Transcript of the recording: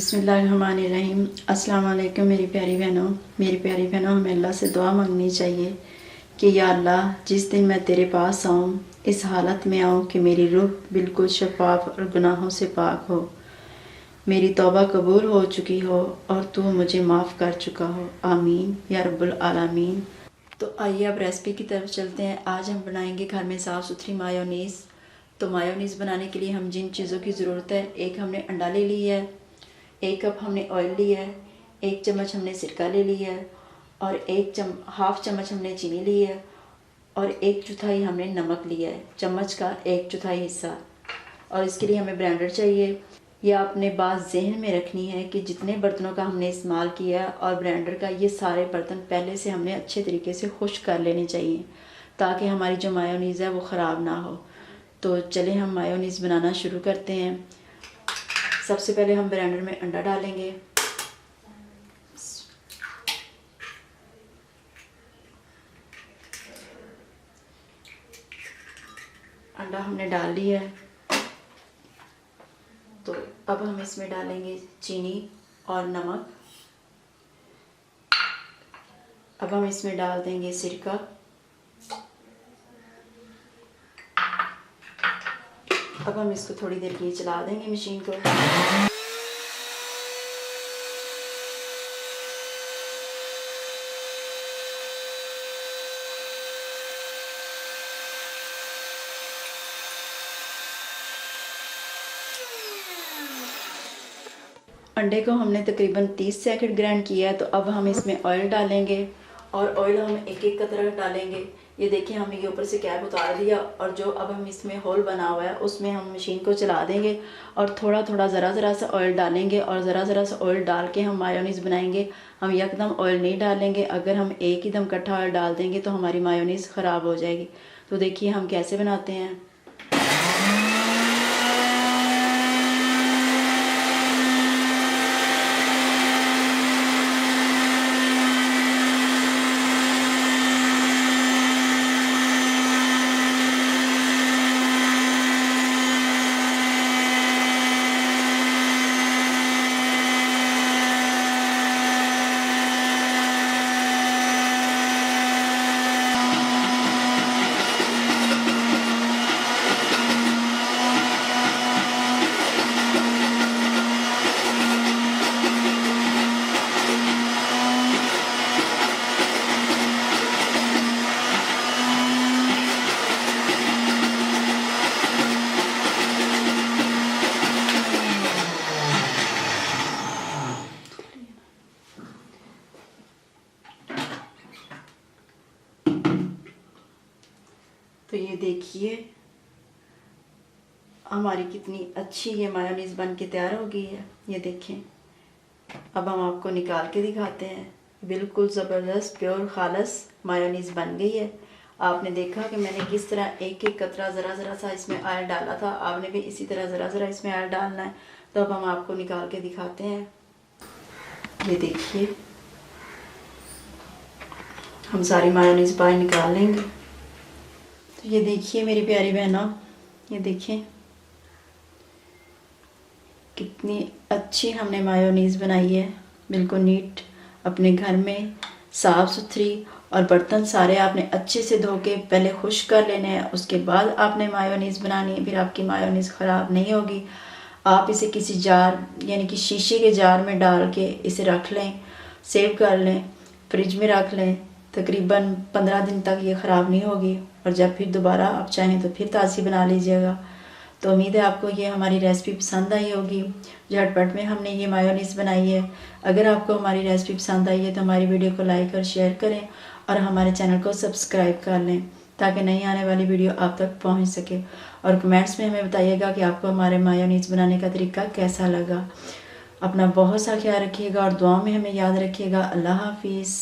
बिस्मिल्लाहिर्रहमानिर्रहीम। अस्सलाम वालेकुम मेरी प्यारी बहनों, हमें अल्लाह से दुआ मांगनी चाहिए कि या अल्लाह, जिस दिन मैं तेरे पास आऊँ इस हालत में आऊँ कि मेरी रूह बिल्कुल शफाफ और गुनाहों से पाक हो, मेरी तौबा कबूल हो चुकी हो और तू मुझे माफ़ कर चुका हो। आमीन या रब्बुल आलमीन। तो आइए अब रेसिपी की तरफ चलते हैं। आज हम बनाएंगे घर में साफ़ सुथरी मायोनीज़। तो मायोनीज़ बनाने के लिए हम जिन चीज़ों की ज़रूरत है, एक हमने अंडा ले लिया है, 1 कप हमने ऑयल लिया है, 1 चम्मच हमने सिरका ले लिया है और हाफ चम्मच हमने चीनी ली है और 1/4 हमने नमक लिया है, चम्मच का 1/4 हिस्सा। और इसके लिए हमें ब्लेंडर चाहिए। यह आपने बात जहन में रखनी है कि जितने बर्तनों का हमने इस्तेमाल किया और ब्लेंडर का, ये सारे बर्तन पहले से हमने अच्छे तरीके से खुश्क कर लेने चाहिए ताकि हमारी जो मायोनीज़ है वो ख़राब ना हो। तो चलें हम मायोनीज़ बनाना शुरू करते हैं। सबसे पहले हम ब्लेंडर में अंडा डालेंगे। अंडा हमने डाल लिया है, तो अब हम इसमें डालेंगे चीनी और नमक। अब हम इसमें डाल देंगे सिरका। अब हम इसको थोड़ी देर के लिए चला देंगे मशीन को। अंडे को हमने तकरीबन 30 सेकंड ग्राइंड किया है। तो अब हम इसमें ऑयल डालेंगे और ऑयल हम एक एक कतरा डालेंगे। ये देखिए, हमने ये ऊपर से कैप उतार दिया और जो अब हम इसमें होल बना हुआ है उसमें हम मशीन को चला देंगे और थोड़ा थोड़ा ज़रा सा ऑयल डालेंगे और ज़रा सा ऑयल डाल के हम मायोनीज़ बनाएंगे। हम एकदम ऑयल नहीं डालेंगे। अगर हम एक ही दम इकट्ठा ऑयल डाल देंगे तो हमारी मायोनीज़ ख़राब हो जाएगी। तो देखिए हम कैसे बनाते हैं। तो ये देखिए हमारी कितनी अच्छी ये मायोनीज़ बन के तैयार हो गई है। ये देखें, अब हम आपको निकाल के दिखाते हैं। बिल्कुल ज़बरदस्त प्योर खालस मायोनीज़ बन गई है। आपने देखा कि मैंने किस तरह एक एक कतरा ज़रा सा इसमें ऑयल डाला था। आपने भी इसी तरह ज़रा इसमें ऑयल डालना है। तो अब हम आपको निकाल के दिखाते हैं। ये देखिए, हम सारी मायोनीज़ बाहर निकाल लेंगे। तो ये देखिए मेरी प्यारी बहनों, ये देखें कितनी अच्छी हमने मायोनीज़ बनाई है। बिल्कुल नीट, अपने घर में साफ़ सुथरी। और बर्तन सारे आपने अच्छे से धो के पहले खुश्क कर लेने हैं, उसके बाद आपने मायोनीज़ बनानी है। फिर आपकी मायोनीज़ ख़राब नहीं होगी। आप इसे किसी जार यानी कि शीशे के जार में डाल के इसे रख लें, सेव कर लें, फ्रिज में रख लें। तकरीबन 15 दिन तक ये ख़राब नहीं होगी और जब फिर दोबारा आप चाहें तो फिर ताज़ी बना लीजिएगा। तो उम्मीद है आपको ये हमारी रेसिपी पसंद आई होगी। झटपट में हमने ये मायोनीज़ बनाई है। अगर आपको हमारी रेसिपी पसंद आई है तो हमारी वीडियो को लाइक और शेयर करें और हमारे चैनल को सब्सक्राइब कर लें ताकि नई आने वाली वीडियो आप तक पहुंच सके। और कमेंट्स में हमें बताइएगा कि आपको हमारे मायोनीज़ बनाने का तरीका कैसा लगा। अपना बहुत सा ख्याल रखिएगा और दुआ में हमें याद रखिएगा। अल्लाह हाफिज़।